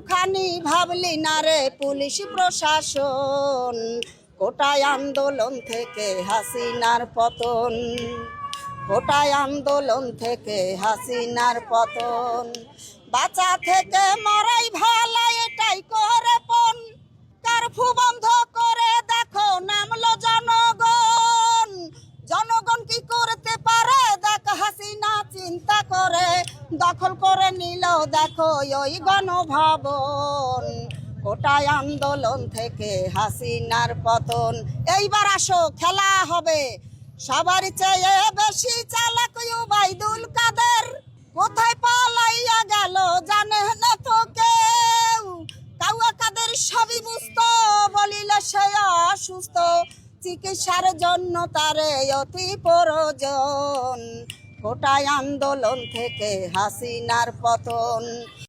একটুখানি ভাবলি না রে পুলিশ প্রশাসন, কোটায় আন্দোলন থেকে হাসিনার পতন, কোটায় আন্দোলন থেকে হাসিনার পতন। বাঁচা থেকে মরাই ভালো এটাই করে পণ, কারফু বন্ধ করে দেখো নামলো জনগণ। জনগণ কি করতে পারে দেখ হাসিনা চিন্তা করে, দখল করে নিল দেখো ওই গণভবন, কোটায় আন্দোলন থেকে হাসিনার পতন। এইবার আসো খেলা হবে, সবার চেয়ে বেশি চালাক ওবায়দুল কাদের, কোথায় পালাইয়া গেল জানে না তো কেউ। কাউয়া কাদের সবই বুঝতো, বলিল সে অসুস্থ, চিকিৎসার জন্য তারে অতি প্রয়োজন, কোটায় আন্দোলন থেকে হাসিনার পতন।